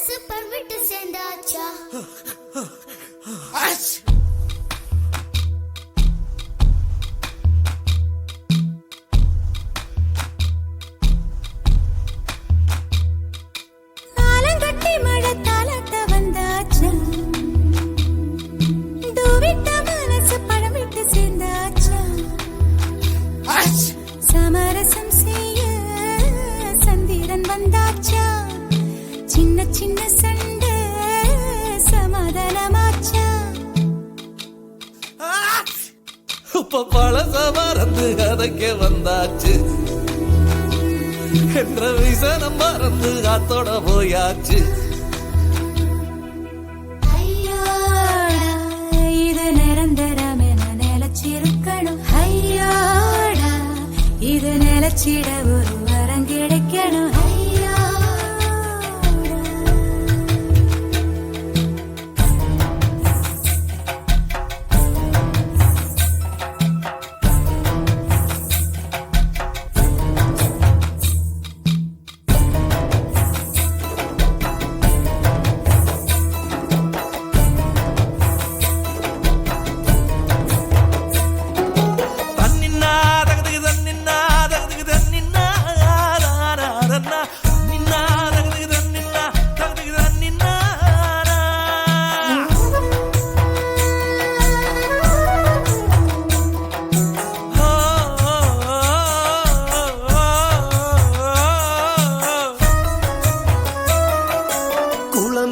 மனசு பர்விட்டு சேர்ந்தாச்சா சமரசம் செய்ய சந்திரன் வந்தாச்சா சின்ன சின்ன சண்டை சமாதானமாச்சா இப்ப பழச மறந்து கதைக்க வந்தாச்சு என்ற விசனம் மறந்து காத்தோட போயாச்சு இது நிரந்தரம் என நிலச்சிருக்கணும் ஐயோடா இது நிலச்சிட ஒரு வரம் கிடைக்கணும்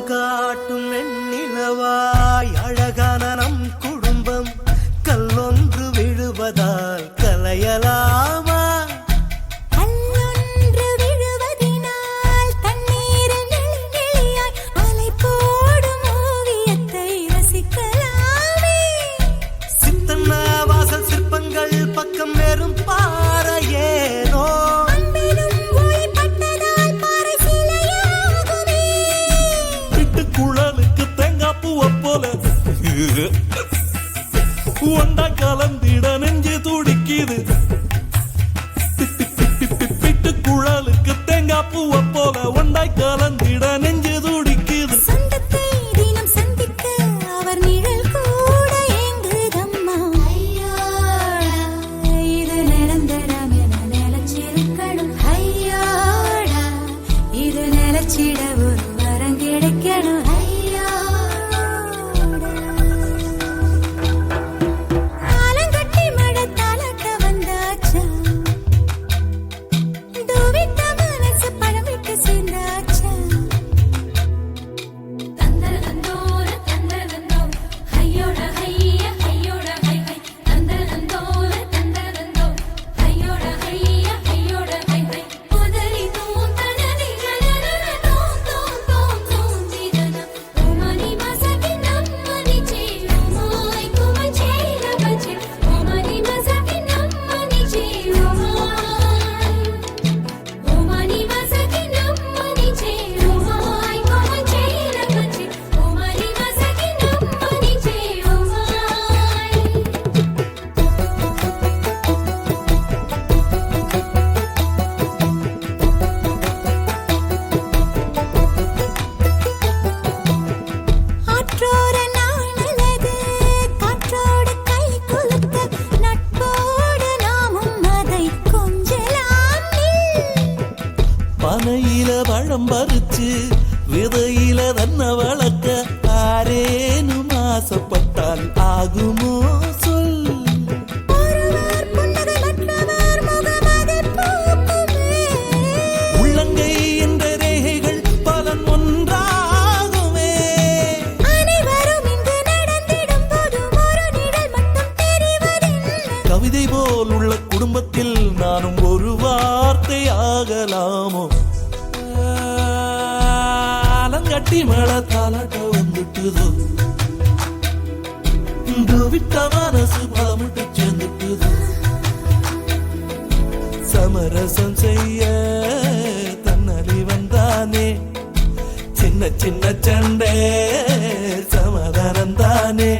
காட்டும் வெண்ணிலவாய் அழகான நம் குடும்பம் கல்லொன்று விழுவதால் கலையலாமா கல்லொன்று விழுவதினால் தண்ணீரில் நெளியாய் அலை போடும் ஓவியத்தை ரசிக்கலாமே சித்தன்ன வாசல் சிற்பங்கள் பக்கம் வெறும் பாறையேனோ ஒண்டா கலந்திட நெஞ்சு துடிக்குது பிட்டு குழலுக்கு தேங்காய் பூவ போல ஒண்டாய் கலந்திட நெஞ்சு துடிக்குது சொந்தத்தை தினம் சந்திக்க அவர் நிழல் கூட எங்குதம்மா இது நிரந்தரம் என நிலச்சிருக்கணும் ஐயோடா இது நிலச்சிட ஒரு வரம் கிடைக்கணும் பனையில பழம் பறிச்சு விதையில தன்ன வளர்க்க ஆரேனும் ஆசைப்பட்டால் ஆகுமோ சொல் உள்ளங்கை என்ற ரேகைகள் பலன் ஒன்றாகுமே கவிதை போல் உள்ள குடும்பத்தில் நானும் ஒரு வார்த்தை ஆகலாமோ கட்டி மேல தாலாட்ட வந்துட்டுதோ விட்ட மனசு பலமிட்டு சேர்ந்துட்டுதோ சமரசம் செய்ய தன்னலி வந்தானே சின்ன சின்ன சண்டை சமாதானம் தானே